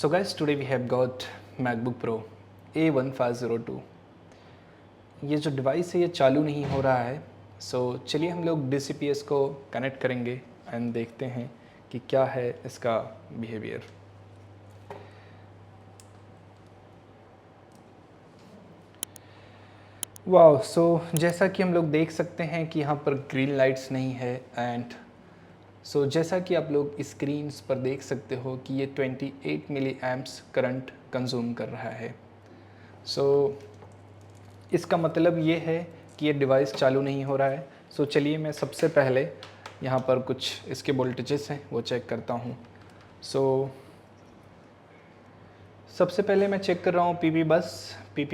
So guys, today we have got MacBook Pro A1502। ये जो device है ये चालू नहीं हो रहा है। चलिए हम लोग DCPS को कनेक्ट करेंगे एंड देखते हैं कि क्या है इसका बिहेवियर। वाह, जैसा कि हम लोग देख सकते हैं कि यहाँ पर ग्रीन लाइट्स नहीं है एंड जैसा कि आप लोग स्क्रीन्स पर देख सकते हो कि ये 28 मिली एम्प्स करंट कंज्यूम कर रहा है। इसका मतलब ये है कि ये डिवाइस चालू नहीं हो रहा है। चलिए मैं सबसे पहले यहाँ पर कुछ इसके वोल्टेजेस हैं वो चेक करता हूँ। सबसे पहले मैं चेक कर रहा हूँ पीपी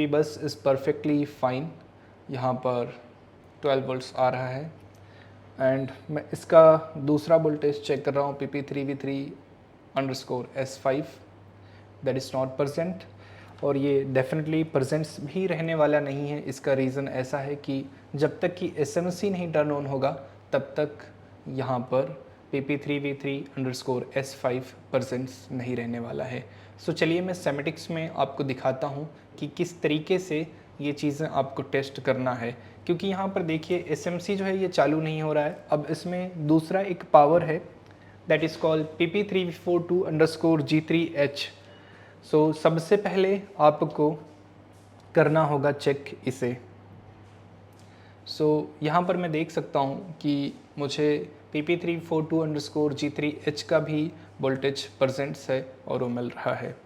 बस इज़ परफेक्टली फाइन। यहाँ पर 12 वोल्ट्स आ रहा है एंड मैं इसका दूसरा वोल्टेज चेक कर रहा हूँ PP3V3_S5 that is not percent, और ये डेफिनेटली परसेंट्स भी रहने वाला नहीं है। इसका रीज़न ऐसा है कि जब तक कि SMC नहीं टर्न ऑन होगा तब तक यहाँ पर PP3V3_S5 परसेंट्स नहीं रहने वाला है। चलिए मैं सेमेटिक्स में आपको दिखाता हूँ कि किस तरीके से ये चीज़ें आपको टेस्ट करना है, क्योंकि यहाँ पर देखिए SMC जो है ये चालू नहीं हो रहा है। अब इसमें दूसरा एक पावर है दैट इज़ कॉल्ड PP342_G3H। सबसे पहले आपको करना होगा चेक इसे। यहाँ पर मैं देख सकता हूँ कि मुझे PP342_G3H का भी वोल्टेज परसेंट्स है और वो मिल रहा है।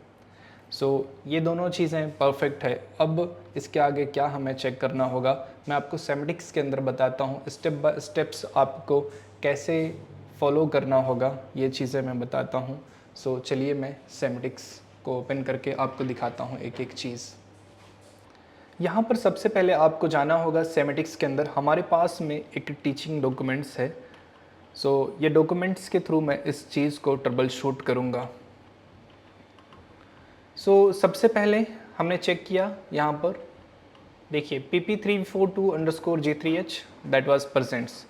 ये दोनों चीज़ें परफेक्ट है। अब इसके आगे क्या हमें चेक करना होगा मैं आपको सेमेटिक्स के अंदर बताता हूँ। स्टेप बाय स्टेप्स आपको कैसे फॉलो करना होगा ये चीज़ें मैं बताता हूँ। चलिए मैं सेमेटिक्स को ओपन करके आपको दिखाता हूँ एक एक चीज़। यहाँ पर सबसे पहले आपको जाना होगा सेमेटिक्स के अंदर। हमारे पास में एक टीचिंग डॉक्यूमेंट्स है। ये डॉक्यूमेंट्स के थ्रू मैं इस चीज़ को ट्रबल शूट करूँगा। सबसे पहले हमने चेक किया, यहाँ पर देखिए PP342_G3H दैट वाज परसेंट्स।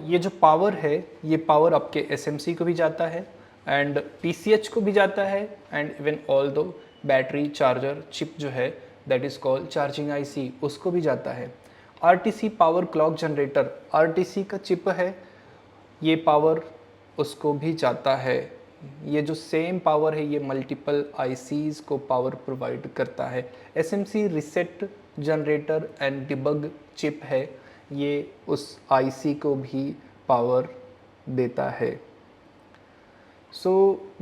ये जो पावर है ये पावर आपके SMC को भी जाता है एंड PCH को भी जाता है एंड इवन ऑल दो बैटरी चार्जर चिप जो है that is called charging IC उसको भी जाता है। RTC power clock generator RTC का चिप है, ये पावर उसको भी जाता है। ये जो सेम पावर है ये मल्टीपल ICs को पावर प्रोवाइड करता है। SMC reset generator and debug chip है, ये उस IC को भी पावर देता है।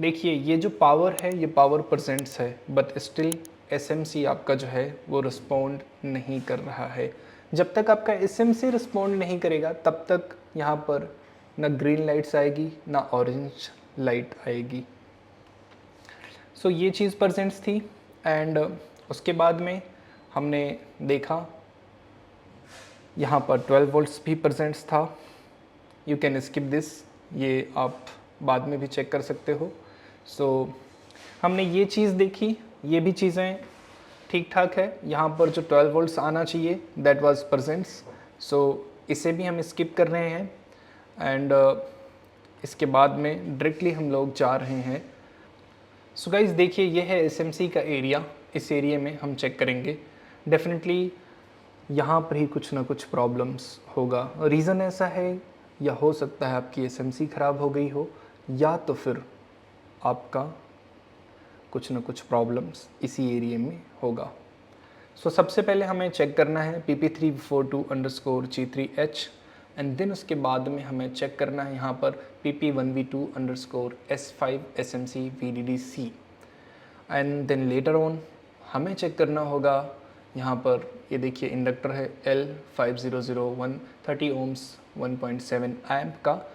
देखिए ये जो पावर है ये पावर परसेंट्स है, बट स्टिल SMC आपका जो है वो रिस्पॉन्ड नहीं कर रहा है। जब तक आपका SMC रिस्पॉन्ड नहीं करेगा तब तक यहाँ पर ना ग्रीन लाइट्स आएगी ना ऑरेंज लाइट आएगी। ये चीज़ परसेंट्स थी एंड उसके बाद में हमने देखा यहाँ पर 12 वोल्ट्स भी परसेंट्स था। यू कैन स्किप दिस, ये आप बाद में भी चेक कर सकते हो। हमने ये चीज़ देखी, ये भी चीज़ें ठीक ठाक है। यहाँ पर जो 12 वोल्ट्स आना चाहिए दैट वाज परसेंट्स, इसे भी हम स्किप कर रहे हैं एंड इसके बाद में डायरेक्टली हम लोग जा रहे हैं। गाइस देखिए ये है SMC का एरिया, इस एरिया में हम चेक करेंगे। डेफिनेटली यहाँ पर ही कुछ ना कुछ प्रॉब्लम्स होगा। रीज़न ऐसा है या हो सकता है आपकी SMC ख़राब हो गई हो या तो फिर आपका कुछ ना कुछ प्रॉब्लम्स इसी एरिया में होगा। सबसे पहले हमें चेक करना है PP342_G3H एंड देन उसके बाद में हमें चेक करना है यहाँ पर PP1V2_S5 SMC VDD-C and then later on हमें चेक करना होगा यहाँ पर ये देखिए इंडक्टर है L5001 30 ohms 1.7 एम्प का।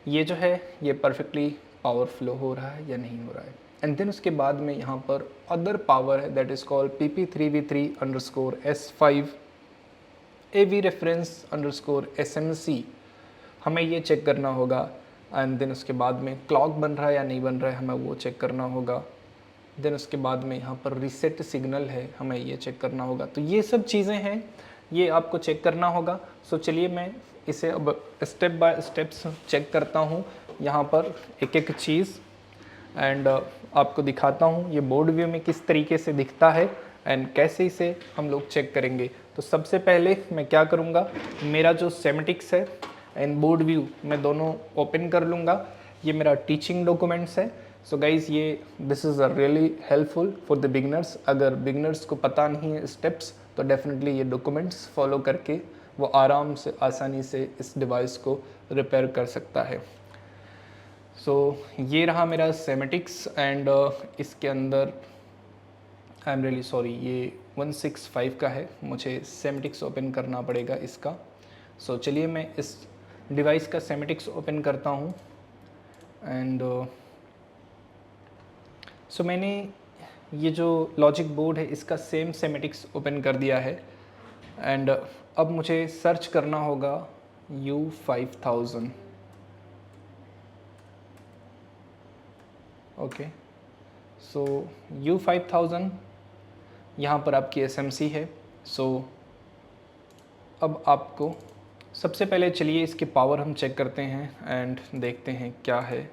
ये जो है ये परफेक्टली पावर फ्लो हो रहा है या नहीं हो रहा है। एंड देन उसके बाद में यहाँ पर अदर पावर है that is called PP3V3_S5 AV_SMC। हमें ये चेक करना होगा एंड देन उसके बाद में क्लॉक बन रहा है या नहीं बन रहा है हमें वो चेक करना होगा। देन उसके बाद में यहाँ पर रीसेट सिग्नल है, हमें ये चेक करना होगा। तो ये सब चीज़ें हैं, ये आपको चेक करना होगा। चलिए मैं इसे अब स्टेप बाय स्टेप्स चेक करता हूँ यहाँ पर एक एक चीज़। एंड आपको दिखाता हूँ ये बोर्ड व्यू में किस तरीके से दिखता है एंड कैसे इसे हम लोग चेक करेंगे। तो सबसे पहले मैं क्या करूँगा, मेरा जो सेमेटिक्स है एंड बोर्ड व्यू मैं दोनों ओपन कर लूँगा। ये मेरा टीचिंग डॉक्यूमेंट्स है। सो गाइज़ ये this is a really helpful for the beginners. अगर बिगनर्स को पता नहीं है स्टेप्स तो डेफिनेटली ये डॉक्यूमेंट्स फॉलो करके वो आराम से आसानी से इस डिवाइस को रिपेयर कर सकता है। सो ये रहा मेरा सेमेटिक्स एंड इसके अंदर आई एम रियली सॉरी ये 165 का है, मुझे सेमेटिक्स ओपन करना पड़ेगा इसका। सो चलिए मैं इस डिवाइस का सेमेटिक्स ओपन करता हूँ एंड सो मैंने ये जो लॉजिक बोर्ड है इसका सेम सेमेटिक्स ओपन कर दिया है एंड अब मुझे सर्च करना होगा U5000। ओके, सो U5000 यहाँ पर आपकी SMC है। सो अब आपको सबसे पहले चलिए इसकी पावर हम चेक करते हैं एंड देखते हैं क्या है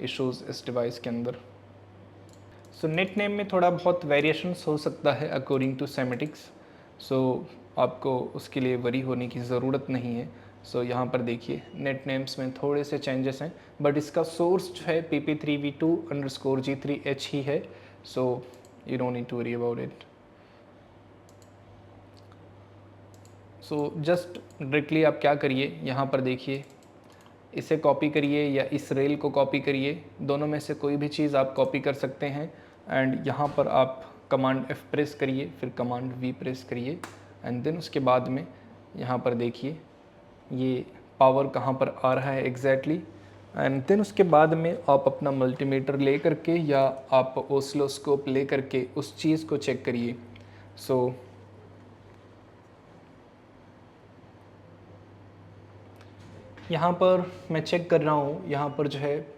इश्यूज़ इस डिवाइस के अंदर। सो नेट नेम में थोड़ा बहुत वेरिएशंस हो सकता है अकॉर्डिंग टू सेमेटिक्स, सो आपको उसके लिए वरी होने की ज़रूरत नहीं है। सो यहाँ पर देखिए नेट नेम्स में थोड़े से चेंजेस हैं बट इसका सोर्स जो है pp3v2_g3h ही है। So you don't need to worry about it. So just directly आप क्या करिए, यहाँ पर देखिए इसे कॉपी करिए या इस रेल को कॉपी करिए, दोनों में से कोई भी चीज़ आप कॉपी कर सकते हैं एंड यहाँ पर आप कमांड F प्रेस करिए, फिर कमांड V प्रेस करिए एंड देन उसके बाद में यहाँ पर देखिए ये पावर कहाँ पर आ रहा है एग्जैक्टली एंड देन उसके बाद में आप अपना मल्टीमीटर ले करके या आप ओसिलोस्कोप ले करके उस चीज़ को चेक करिए। सो यहाँ पर मैं चेक कर रहा हूँ, यहाँ पर जो है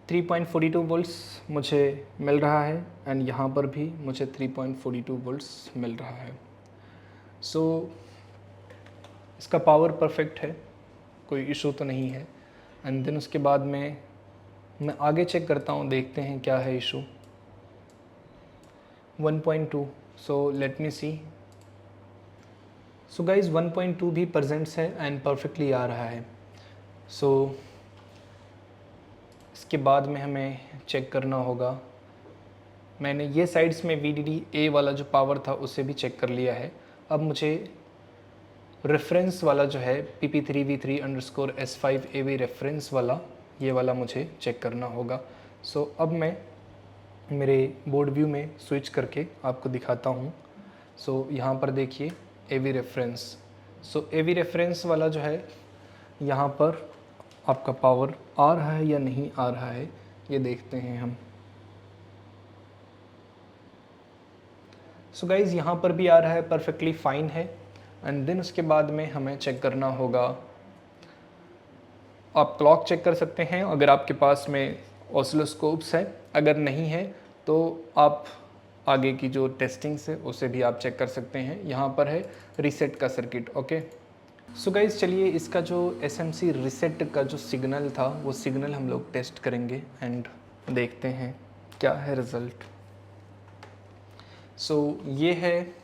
3.42 वोल्ट्स मुझे मिल रहा है एंड यहाँ पर भी मुझे 3.42 वोल्ट्स मिल रहा है। सो इसका पावर परफेक्ट है, कोई इशू तो नहीं है एंड देन उसके बाद में मैं आगे चेक करता हूँ, देखते हैं क्या है इशू। 1.2, सो लेट मी सी। सो गाइज 1.2 भी प्रेजेंट्स है एंड परफेक्टली आ रहा है। सो इसके बाद में हमें चेक करना होगा, मैंने ये साइड्स में VDD-A वाला जो पावर था उसे भी चेक कर लिया है। अब मुझे रेफरेंस वाला जो है PP3V3_S5AB रेफरेंस वाला, ये वाला मुझे चेक करना होगा। सो अब मैं मेरे बोर्ड व्यू में स्विच करके आपको दिखाता हूँ। सो यहाँ पर देखिए AB रेफरेंस। सो AB रेफरेंस वाला जो है यहाँ पर आपका पावर आ रहा है या नहीं आ रहा है ये देखते हैं हम। सो गाइज़ यहाँ पर भी आ रहा है, परफेक्टली फ़ाइन है एंड देन उसके बाद में हमें चेक करना होगा, आप क्लॉक चेक कर सकते हैं अगर आपके पास में ऑसिलोस्कोप्स है, अगर नहीं है तो आप आगे की जो टेस्टिंग्स है उसे भी आप चेक कर सकते हैं। यहाँ पर है रीसेट का सर्किट। ओके, सो गाइज़ चलिए इसका जो SMC रीसेट का जो सिग्नल था वो सिग्नल हम लोग टेस्ट करेंगे एंड देखते हैं क्या है रिज़ल्ट। सो ये है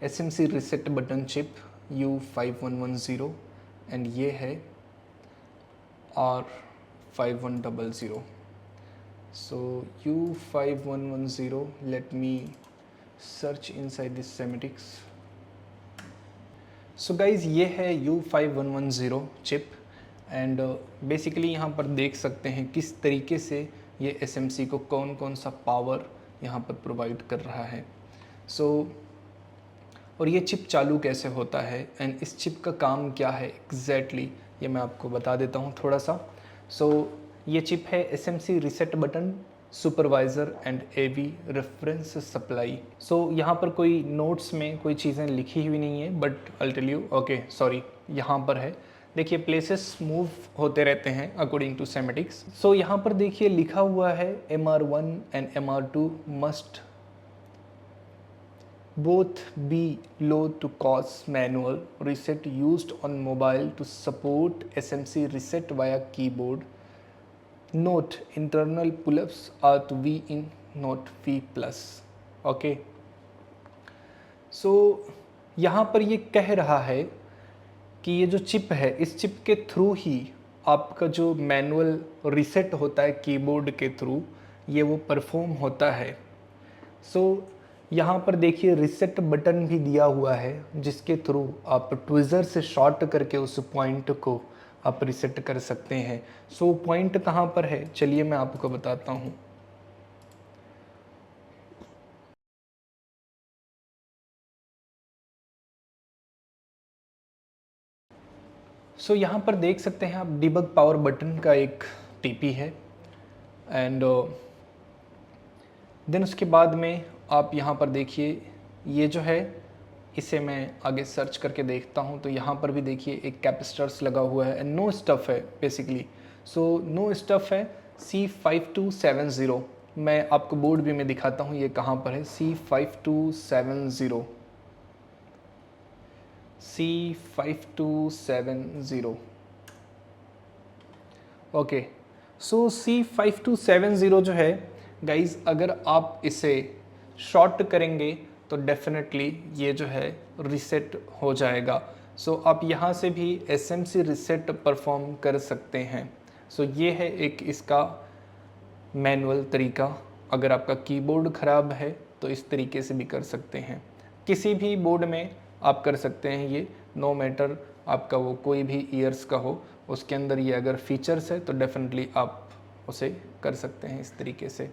SMC reset button chip U5110 and ये है R5100। So U5110, let me search inside this schematics. So guys ये है U5110 चिप एंड बेसिकली यहाँ पर देख सकते हैं किस तरीके से ये SMC को कौन कौन सा पावर यहाँ पर प्रोवाइड कर रहा है। सो और ये चिप चालू कैसे होता है एंड इस चिप का काम क्या है एग्जैक्टली ये मैं आपको बता देता हूँ थोड़ा सा। सो ये चिप है SMC reset button supervisor and AV reference supply. So यहाँ पर कोई नोट्स में कोई चीज़ें लिखी हुई नहीं है but I tell you. Okay sorry, यहाँ पर है देखिए प्लेसेस मूव होते रहते हैं अकॉर्डिंग टू सेमेटिक्स। सो यहाँ पर देखिए लिखा हुआ है MR1 and MR2 must both be low to cause manual reset used on mobile to support SMC reset via keyboard note internal pull-ups are to V in not V plus. Okay, so यहाँ पर ये कह रहा है कि ये जो chip है, इस चिप के थ्रू ही आपका जो मैनुअल रीसेट होता है कीबोर्ड के थ्रू, ये वो परफॉर्म होता है। सो यहाँ पर देखिए रीसेट बटन भी दिया हुआ है, जिसके थ्रू आप ट्विज़र से शॉर्ट करके उस पॉइंट को आप रीसेट कर सकते हैं। सो पॉइंट कहाँ पर है, चलिए मैं आपको बताता हूँ। सो यहाँ पर देख सकते हैं आप, डिबग पावर बटन का एक टीपी है, एंड देन उसके बाद में आप यहाँ पर देखिए ये जो है, इसे मैं आगे सर्च करके देखता हूँ तो यहाँ पर भी देखिए एक कैपेसिटर्स लगा हुआ है एंड नो स्टफ़ है बेसिकली। सो नो स्टफ़ है C5270। मैं आपको बोर्ड भी मैं दिखाता हूँ ये कहाँ पर है। C5270, C5270। ओके, सो C5270 जो है गाइज, अगर आप इसे शॉर्ट करेंगे तो डेफिनेटली ये जो है रीसेट हो जाएगा। सो आप यहाँ से भी SMC रीसेट परफॉर्म कर सकते हैं। सो ये है एक इसका मैनुअल तरीका। अगर आपका कीबोर्ड ख़राब है तो इस तरीके से भी कर सकते हैं। किसी भी बोर्ड में आप कर सकते हैं ये, नो मैटर आपका वो कोई भी ईयर्स का हो, उसके अंदर ये अगर फीचर्स है तो डेफिनेटली आप उसे कर सकते हैं इस तरीके से।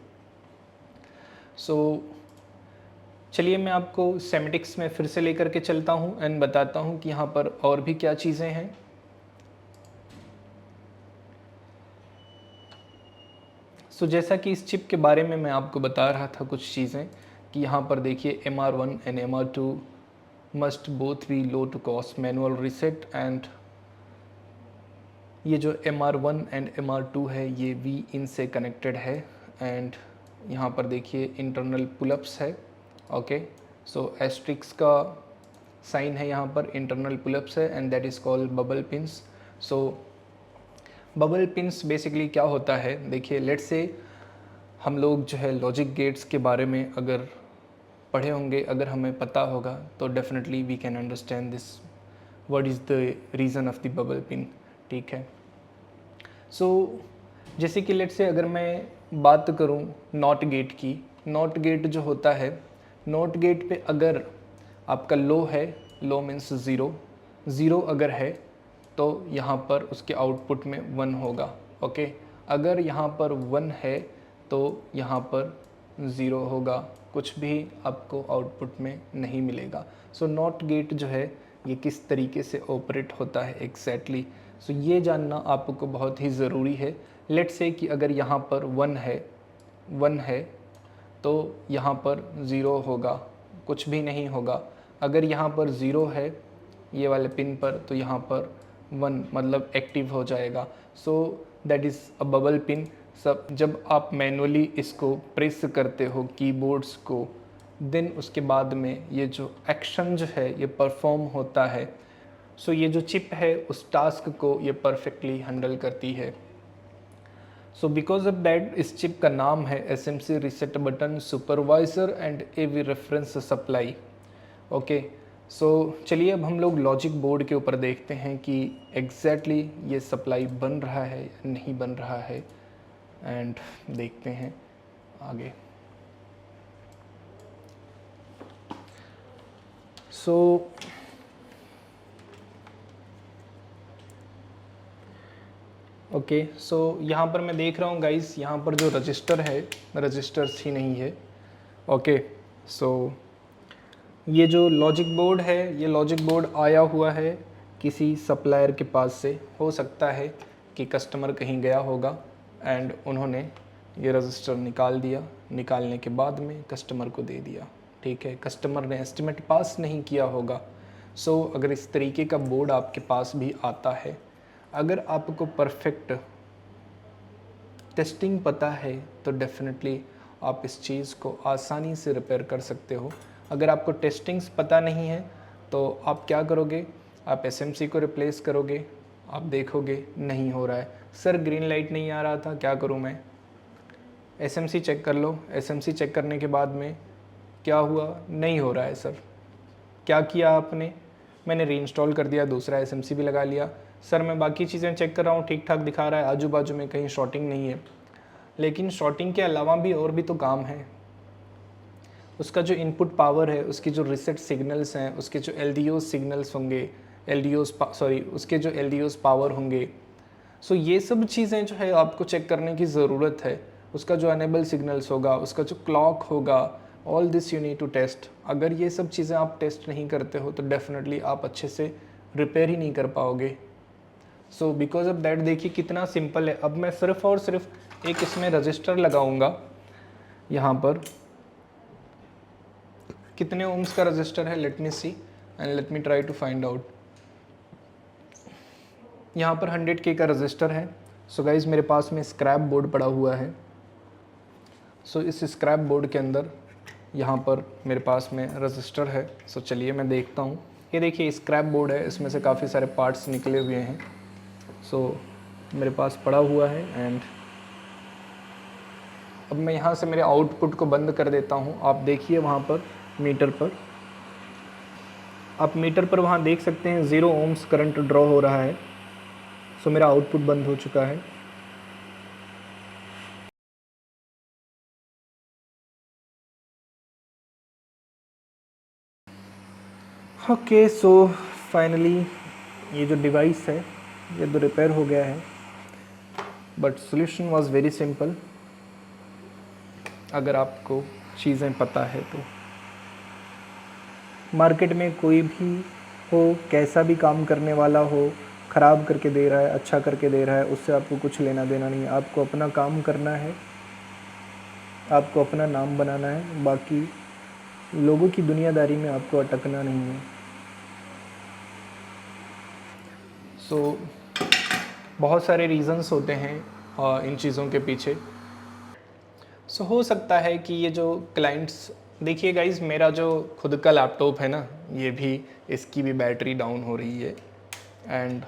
सो चलिए मैं आपको सेमेटिक्स में फिर से लेकर के चलता हूँ एंड बताता हूँ कि यहाँ पर और भी क्या चीज़ें हैं। सो जैसा कि इस चिप के बारे में मैं आपको बता रहा था कुछ चीज़ें, कि यहाँ पर देखिए MR1 and MR2 must both be low to cause manual reset, and ये जो MR1 एंड MR2 है ये V इन से कनेक्टेड है, एंड यहाँ पर देखिए इंटरनल पुलअप्स है। ओके, सो एस्ट्रिक्स का साइन है यहाँ पर, इंटरनल पुलअप्स है and that is called bubble pins. So bubble pins basically क्या होता है, देखिए लेट्स से हम लोग जो है लॉजिक गेट्स के बारे में अगर पढ़े होंगे, अगर हमें पता होगा तो definitely we can understand this what is the reason of the bubble pin. ठीक है, सो जैसे कि लेट्स से अगर मैं बात करूं नॉट गेट की, नॉट गेट जो होता है, नॉट गेट पे अगर आपका लो है, लो मीन्स ज़ीरो, ज़ीरो अगर है तो यहाँ पर उसके आउटपुट में 1 होगा। ओके, अगर यहाँ पर 1 है तो यहाँ पर 0 होगा, कुछ भी आपको आउटपुट में नहीं मिलेगा। सो नॉट गेट जो है ये किस तरीके से ऑपरेट होता है एग्जैक्टली, सो ये जानना आपको बहुत ही ज़रूरी है। लेट्स से कि अगर यहाँ पर 1 है तो यहाँ पर 0 होगा, कुछ भी नहीं होगा। अगर यहाँ पर 0 है ये वाले पिन पर तो यहाँ पर 1 मतलब एक्टिव हो जाएगा। So that is a bubble pin. सब जब आप मैनुअली इसको प्रेस करते हो कीबोर्ड्स को, देन उसके बाद में ये जो एक्शन जो है ये परफॉर्म होता है। सो ये जो चिप है उस टास्क को ये परफेक्टली हैंडल करती है। सो बिकॉज ऑफ दैट इस चिप का नाम है SMC reset button supervisor and AV reference supply. Okay, so चलिए अब हम लोग लॉजिक बोर्ड के ऊपर देखते हैं कि एग्जैक्टली ये सप्लाई बन रहा है या नहीं बन रहा है, एंड देखते हैं आगे। सो ओके, सो यहाँ पर मैं देख रहा हूँ गाइस, यहाँ पर जो रजिस्टर है, रजिस्टर्स ही नहीं है। ओके, सो ये जो लॉजिक बोर्ड है, ये लॉजिक बोर्ड आया हुआ है किसी सप्लायर के पास से। हो सकता है कि कस्टमर कहीं गया होगा एंड उन्होंने ये रजिस्टर निकाल दिया, निकालने के बाद में कस्टमर को दे दिया। ठीक है, कस्टमर ने एस्टिमेट पास नहीं किया होगा। सो अगर इस तरीके का बोर्ड आपके पास भी आता है, अगर आपको परफेक्ट टेस्टिंग पता है तो डेफिनेटली आप इस चीज़ को आसानी से रिपेयर कर सकते हो। अगर आपको टेस्टिंग्स पता नहीं है तो आप क्या करोगे, आप SMC को रिप्लेस करोगे, आप देखोगे नहीं हो रहा है सर ग्रीन लाइट नहीं आ रहा था, क्या करूँ मैं? एसएमसी चेक कर लो। एसएमसी चेक करने के बाद में क्या हुआ? नहीं हो रहा है सर। क्या किया आपने? मैंने रीइंस्टॉल कर दिया, दूसरा एसएमसी भी लगा लिया। सर मैं बाकी चीज़ें चेक कर रहा हूँ, ठीक ठाक दिखा रहा है, आजू बाजू में कहीं शॉर्टिंग नहीं है। लेकिन शॉर्टिंग के अलावा भी और भी तो काम है। उसका जो इनपुट पावर है, उसकी जो रीसेट सिग्नल्स हैं, उसके जो एलडीओ सिग्नल्स होंगे, उसके जो एलडीओस पावर होंगे, सो ये सब चीज़ें जो है आपको चेक करने की ज़रूरत है। उसका जो अनेबल सिग्नल्स होगा, उसका जो क्लॉक होगा, all this you need to test. अगर ये सब चीज़ें आप टेस्ट नहीं करते हो तो डेफिनेटली आप अच्छे से रिपेयर ही नहीं कर पाओगे। सो बिकॉज ऑफ दैट देखिए कितना सिंपल है। अब मैं सिर्फ और सिर्फ एक इसमें रजिस्टर लगाऊंगा। यहाँ पर कितने ओम्स का रजिस्टर है, let me see and let me try to find out. यहाँ पर 100K का रजिस्टर है। सो गाइज मेरे पास में स्क्रैप बोर्ड पड़ा हुआ है। सो इस स्क्रैप बोर्ड के अंदर यहाँ पर मेरे पास में रजिस्टर है। सो चलिए मैं देखता हूँ। ये देखिए स्क्रैप बोर्ड है, इसमें से काफ़ी सारे पार्ट्स निकले हुए हैं। सो मेरे पास पड़ा हुआ है एंड अब मैं यहाँ से मेरे आउटपुट को बंद कर देता हूँ। आप देखिए वहाँ पर मीटर पर, आप मीटर पर वहाँ देख सकते हैं 0 ओम्स करंट ड्रॉ हो रहा है। सो मेरा आउटपुट बंद हो चुका है। ओके, सो फाइनली ये जो डिवाइस है ये तो रिपेयर हो गया है, but solution was very simple. अगर आपको चीज़ें पता है तो मार्केट में कोई भी हो, कैसा भी काम करने वाला हो, ख़राब करके दे रहा है, अच्छा करके दे रहा है, उससे आपको कुछ लेना देना नहीं है। आपको अपना काम करना है, आपको अपना नाम बनाना है, बाकी लोगों की दुनियादारी में आपको अटकना नहीं है। सो बहुत सारे रीज़न्स होते हैं इन चीज़ों के पीछे। सो हो सकता है कि ये जो क्लाइंट्स, देखिए गाइज मेरा जो खुद का लैपटॉप है ना, ये भी, इसकी भी बैटरी डाउन हो रही है एंड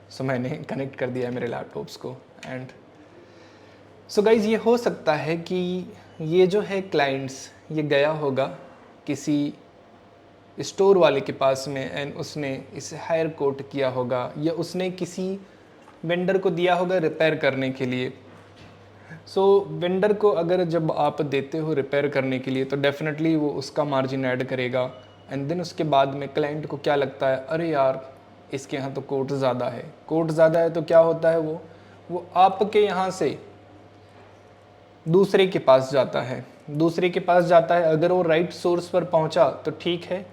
सो मैंने कनेक्ट कर दिया है मेरे लैपटॉप्स को। एंड सो गाइज ये हो सकता है कि ये जो है क्लाइंट्स, ये गया होगा किसी स्टोर वाले के पास में एंड उसने इसे हायर कोट किया होगा, या उसने किसी वेंडर को दिया होगा रिपेयर करने के लिए। सो वेंडर को अगर जब आप देते हो रिपेयर करने के लिए तो डेफिनेटली वो उसका मार्जिन ऐड करेगा एंड देन उसके बाद में क्लाइंट को क्या लगता है, अरे यार इसके यहाँ तो कोट ज़्यादा है। कोट ज़्यादा है तो क्या होता है, वो आपके यहाँ से दूसरे के पास जाता है। दूसरे के पास जाता है, अगर वो राइट सोर्स पर पहुँचा तो ठीक है,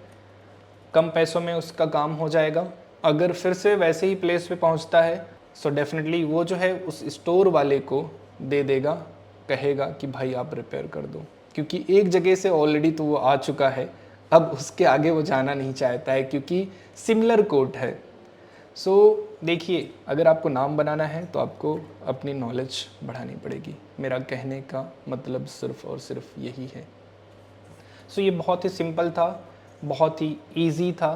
कम पैसों में उसका काम हो जाएगा। अगर फिर से वैसे ही प्लेस पे पहुँचता है सो डेफिनेटली वो जो है उस स्टोर वाले को दे देगा, कहेगा कि भाई आप रिपेयर कर दो, क्योंकि एक जगह से ऑलरेडी तो वो आ चुका है, अब उसके आगे वो जाना नहीं चाहता है क्योंकि सिमिलर कोट है। सो देखिए, अगर आपको नाम बनाना है तो आपको अपनी नॉलेज बढ़ानी पड़ेगी। मेरा कहने का मतलब सिर्फ और सिर्फ यही है। सो ये बहुत ही सिंपल था, बहुत ही ईजी था,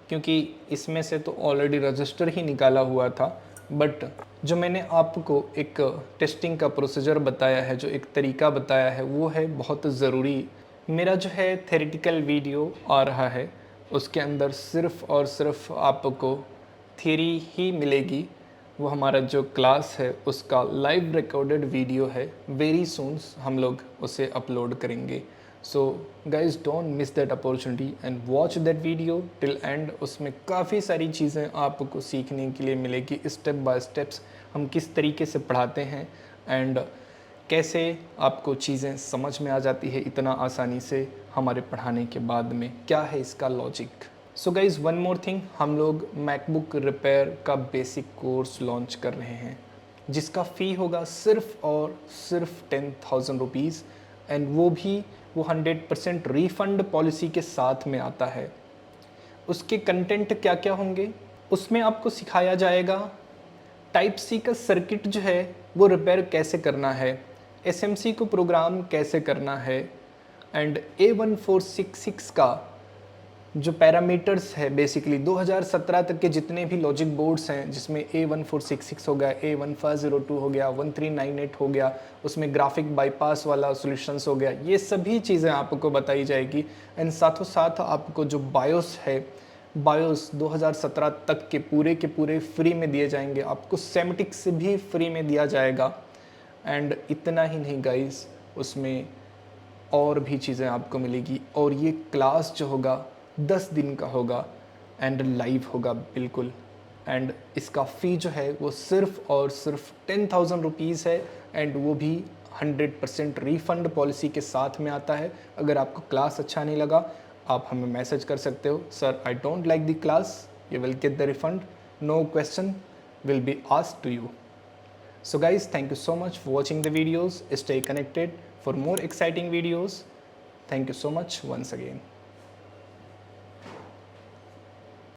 क्योंकि इसमें से तो ऑलरेडी रजिस्टर ही निकाला हुआ था। बट जो मैंने आपको एक टेस्टिंग का प्रोसीजर बताया है, जो एक तरीका बताया है, वो है बहुत ज़रूरी। मेरा जो है थेरेटिकल वीडियो आ रहा है, उसके अंदर सिर्फ़ और सिर्फ आपको थियरी ही मिलेगी। वो हमारा जो क्लास है उसका लाइव रिकॉर्डेड वीडियो है, वेरी सून हम लोग उसे अपलोड करेंगे। So guys don't miss that opportunity and watch that video till and. उसमें काफ़ी सारी चीज़ें आपको सीखने के लिए मिलेगी, स्टेप बाय स्टेप्स हम किस तरीके से पढ़ाते हैं एंड कैसे आपको चीज़ें समझ में आ जाती है इतना आसानी से हमारे पढ़ाने के बाद में, क्या है इसका logic. So guys one more thing, हम लोग मैकबुक रिपेयर का बेसिक कोर्स लॉन्च कर रहे हैं, जिसका फ़ी होगा सिर्फ़ और सिर्फ 10,000 रुपीज़ एंड वो भी वो 100% रिफ़ंड पॉलिसी के साथ में आता है। उसके कंटेंट क्या क्या होंगे, उसमें आपको सिखाया जाएगा टाइप सी का सर्किट जो है वो रिपेयर कैसे करना है, एसएमसी को प्रोग्राम कैसे करना है एंड A1466 का जो पैरामीटर्स है बेसिकली 2017 तक के जितने भी लॉजिक बोर्ड्स हैं, जिसमें A1466 हो गया, A1502 हो गया, 1398 हो गया, उसमें ग्राफिक बाईपास वाला सॉल्यूशंस हो गया, ये सभी चीज़ें आपको बताई जाएगी। एंड साथों साथ आपको जो बायोस है, बायोस 2017 तक के पूरे फ्री में दिए जाएंगे, आपको सेमेटिक्स भी फ्री में दिया जाएगा। एंड इतना ही नहीं गाइस, उसमें और भी चीज़ें आपको मिलेगी। और ये क्लास जो होगा 10 दिन का होगा एंड लाइव होगा बिल्कुल। एंड इसका फ़ी जो है वो सिर्फ और सिर्फ 10,000 रुपीज़ है। एंड वो भी 100% रिफ़ंड पॉलिसी के साथ में आता है। अगर आपको क्लास अच्छा नहीं लगा, आप हमें मैसेज कर सकते हो, sir I don't like the class, you will get the refund, no question will be asked to you. So guys, thank you so much for watching the videos. Stay connected for more exciting videos. Thank you so much once again.